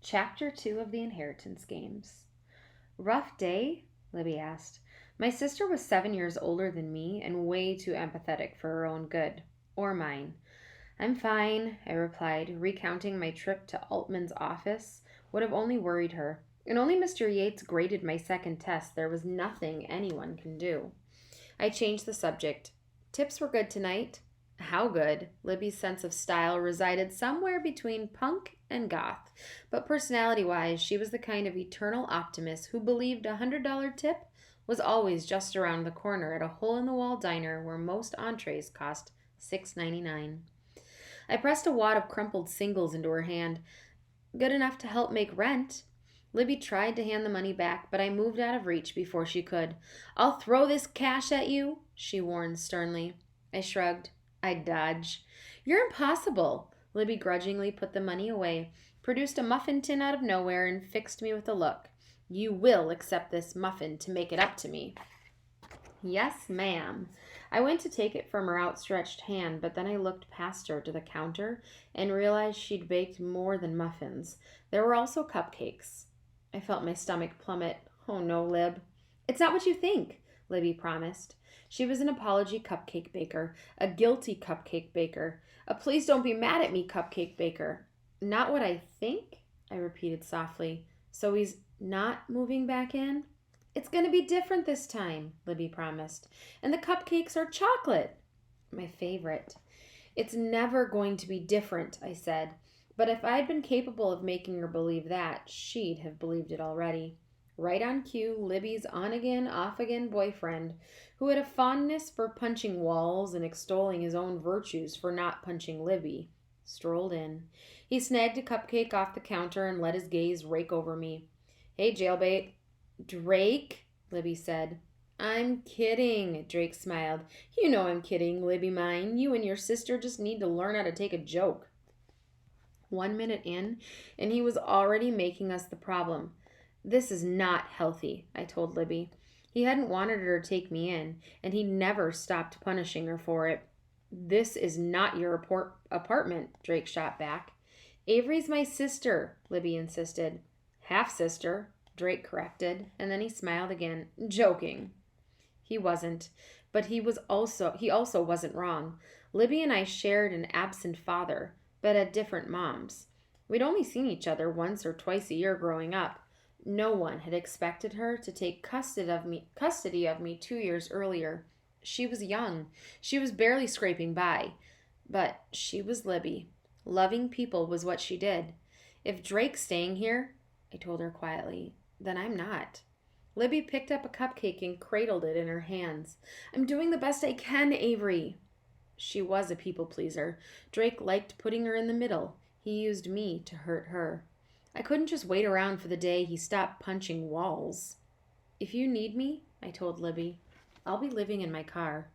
Chapter 2 of the Inheritance Games. Rough day? Libby asked. My sister was 7 years older than me and way too empathetic for her own good. Or mine. I'm fine, I replied, recounting my trip to Altman's office would have only worried her. And only Mr. Yates graded my second test. There was nothing anyone can do. I changed the subject. Tips were good tonight. How good? Libby's sense of style resided somewhere between punk and goth, but personality-wise, she was the kind of eternal optimist who believed $100 tip was always just around the corner at a hole-in-the-wall diner where most entrees cost $6.99. I pressed a wad of crumpled singles into her hand. Good enough to help make rent. Libby tried to hand the money back, but I moved out of reach before she could. I'll throw this cash at you, she warned sternly. I shrugged. I'd dodge. You're impossible. Libby grudgingly put the money away, produced a muffin tin out of nowhere, and fixed me with a look. You will accept this muffin to make it up to me. Yes, ma'am. I went to take it from her outstretched hand, but then I looked past her to the counter and realized she'd baked more than muffins. There were also cupcakes. I felt my stomach plummet. Oh no, Lib. It's not what you think, Libby promised. She was an apology cupcake baker, a guilty cupcake baker, a please don't be mad at me cupcake baker. Not what I think, I repeated softly. So he's not moving back in? It's going to be different this time, Libby promised. And the cupcakes are chocolate. My favorite. It's never going to be different, I said. But if I'd been capable of making her believe that, she'd have believed it already. Right on cue, Libby's on-again, off-again boyfriend, who had a fondness for punching walls and extolling his own virtues for not punching Libby, strolled in. He snagged a cupcake off the counter and let his gaze rake over me. Hey, jailbait. Drake, Libby said. I'm kidding, Drake smiled. You know I'm kidding, Libby mine. You and your sister just need to learn how to take a joke. 1 minute in, and he was already making us the problem. This is not healthy, I told Libby. He hadn't wanted her to take me in, and he never stopped punishing her for it. This is not your apartment, Drake shot back. Avery's my sister, Libby insisted. Half-sister, Drake corrected, and then he smiled again. Joking. He wasn't, but he also wasn't wrong. Libby and I shared an absent father, but had different moms. We'd only seen each other once or twice a year growing up. No one had expected her to take custody of me 2 years earlier. She was young. She was barely scraping by. But she was Libby. Loving people was what she did. If Drake's staying here, I told her quietly, then I'm not. Libby picked up a cupcake and cradled it in her hands. I'm doing the best I can, Avery. She was a people pleaser. Drake liked putting her in the middle. He used me to hurt her. I couldn't just wait around for the day he stopped punching walls. If you need me, I told Libby, I'll be living in my car.